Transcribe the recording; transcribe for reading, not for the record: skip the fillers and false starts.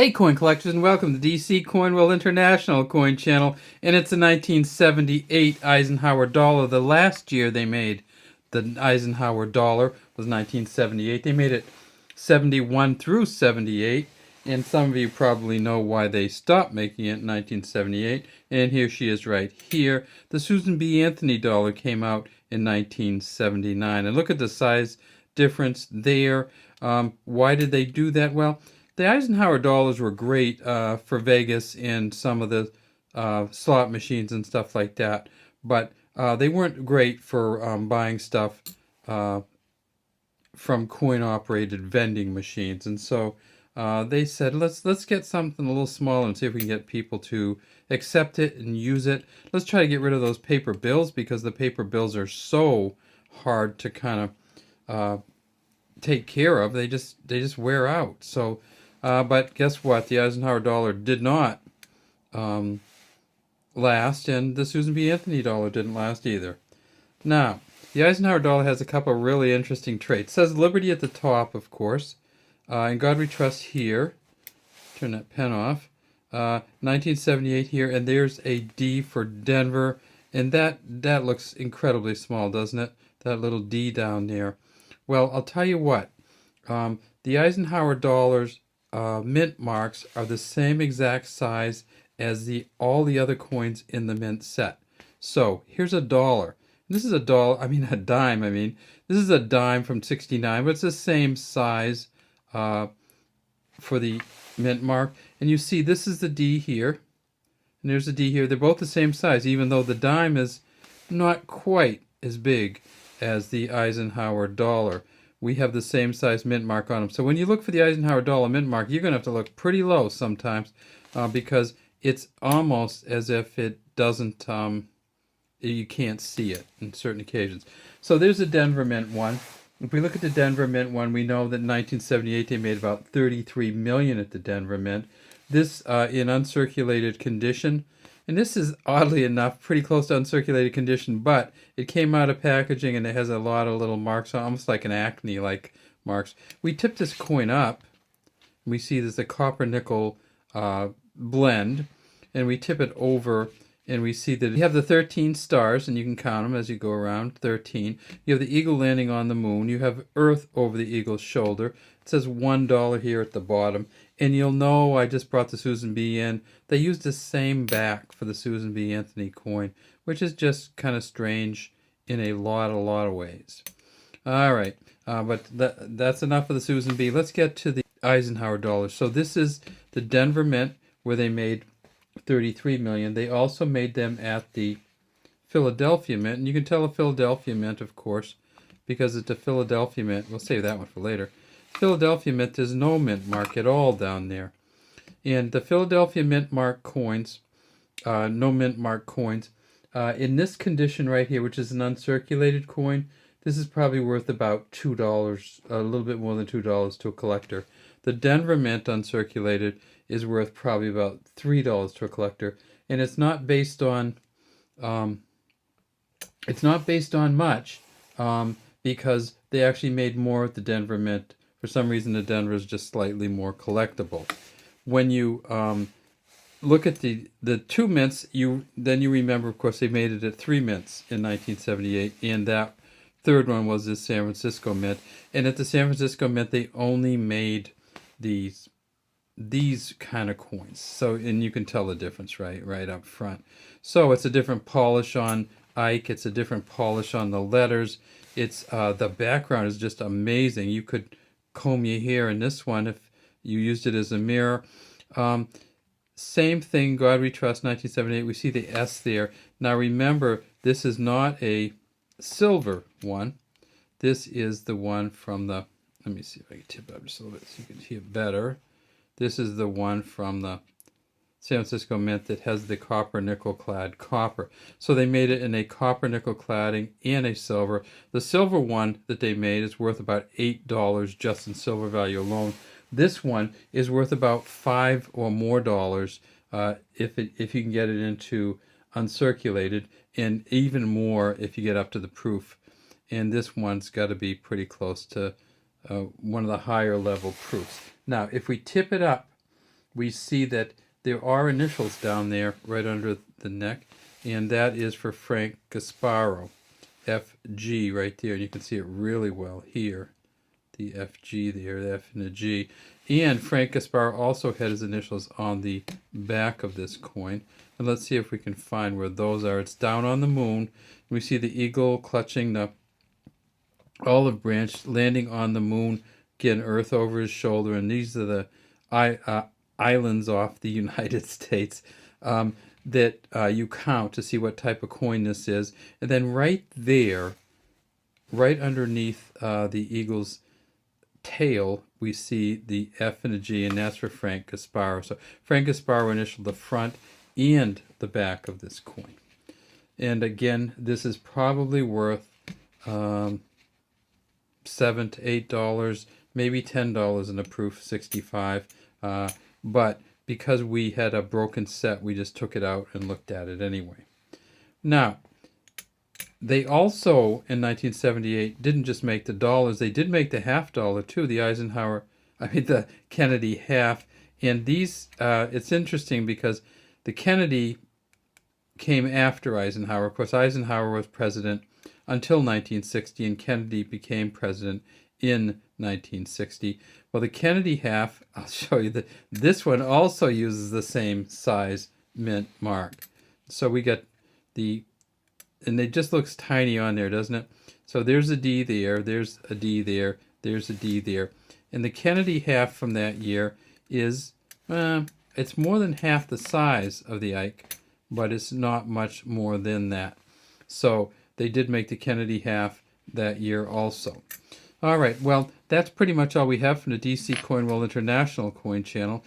Hey coin collectors, and welcome to DC Coin World International Coin Channel. And it's a 1978 Eisenhower dollar. The last year they made the Eisenhower dollar was 1978. They made it 71 through 78. And some of you probably know why they stopped making it in 1978. And here she is right here. The Susan B. Anthony dollar came out in 1979. And look at the size difference there. Why did they do that? Well, the Eisenhower dollars were great for Vegas and some of the slot machines and stuff like that, but they weren't great for buying stuff from coin-operated vending machines. And so they said, let's get something a little smaller and see if we can get people to accept it and use it. Let's try to get rid of those paper bills, because the paper bills are so hard to kind of take care of. They just wear out. So but guess what? The Eisenhower dollar did not last, and the Susan B. Anthony dollar didn't last either. Now, the Eisenhower dollar has a couple of really interesting traits. It says Liberty at the top, of course, and God We Trust here. Turn that pen off. 1978 here, and there's a D for Denver, and that looks incredibly small, doesn't it? That little D down there. Well, I'll tell you what. The Eisenhower dollars mint marks are the same exact size as all the other coins in the mint set. So here's a dollar. This is a dime. This is a dime from '69, but it's the same size for the mint mark. And you see, this is the D here, and there's the D here. They're both the same size, even though the dime is not quite as big as the Eisenhower dollar. We have the same size mint mark on them. So when you look for the Eisenhower dollar mint mark, you're going to have to look pretty low sometimes because it's almost as if it doesn't, you can't see it in certain occasions. So there's the Denver mint one. If we look at the Denver mint one, we know that in 1978 they made about 33 million at the Denver mint. This in uncirculated condition. And this is, oddly enough, pretty close to uncirculated condition, but it came out of packaging and it has a lot of little marks, almost like an acne-like marks. We tip this coin up, and we see there's a copper-nickel blend, and we tip it over, and we see that you have the 13 stars, and you can count them as you go around, 13. You have the eagle landing on the moon. You have Earth over the eagle's shoulder. It says $1 here at the bottom. And you'll know I just brought the Susan B. in. They used the same back for the Susan B. Anthony coin, which is just kind of strange in a lot of ways. All right, but that's enough of the Susan B. Let's get to the Eisenhower dollars. So this is the Denver mint, where they made 33 million. They also made them at the Philadelphia mint, and you can tell a Philadelphia mint, of course, because it's a Philadelphia mint. We'll save that one for later. Philadelphia mint, there's no mint mark at all down there. And the Philadelphia mint mark coins, no mint mark coins, in this condition right here, which is an uncirculated coin, this is probably worth about $2, a little bit more than $2 to a collector. The Denver mint uncirculated is worth probably about $3 to a collector, and it's not based on much because they actually made more at the Denver mint. For some reason, the Denver is just slightly more collectible. When you look at the two mints, then you remember, of course, they made it at 3 mints in 1978, and that third one was the San Francisco mint. And at the San Francisco mint, they only made these kind of coins. So, and you can tell the difference right up front. So it's a different polish on Ike. It's a different polish on the letters. It's the background is just amazing. You could comb your hair in this one if you used it as a mirror. Same thing, God We Trust, 1978. We see the S there. Now remember, this is not a silver one. This is the one from the, let me see if I can tip it up just a little bit so you can see it better. This is the one from the San Francisco mint that has the copper-nickel clad copper. So they made it in a copper-nickel cladding and a silver. The silver one that they made is worth about $8 just in silver value alone. This one is worth about $5 or more if you can get it into uncirculated, and even more if you get up to the proof. And this one's got to be pretty close to one of the higher level proofs. Now, if we tip it up we see that there are initials down there right under the neck, and that is for Frank Gasparo, FG right there. And you can see it really well here, the FG there, the F and the G. And Frank Gasparo also had his initials on the back of this coin. And let's see if we can find where those are. It's down on the moon. We see the eagle clutching the olive branch, landing on the moon. Again, Earth over his shoulder. And these are the islands off the United States that you count to see what type of coin this is. And then right there, right underneath the eagle's tail, we see the F and a G, and that's for Frank Gasparo. So Frank Gasparo initialed the front and the back of this coin. And again, this is probably worth $7 to $8, maybe $10 in a proof 65. But because we had a broken set, we just took it out and looked at it anyway. Now, they also, in 1978, didn't just make the dollars. They did make the $50 too, the Kennedy half. And these, it's interesting because the Kennedy came after Eisenhower. Of course, Eisenhower was president until 1960, and Kennedy became president in 1960. Well, the Kennedy half, I'll show you that this one also uses the same size mint mark. So we got and it just looks tiny on there, doesn't it? So there's a D there, there's a D there, there's a D there. And the Kennedy half from that year is, it's more than half the size of the Ike, but it's not much more than that. So they did make the Kennedy half that year also. All right, well, that's pretty much all we have from the DC Coin World International Coin Channel.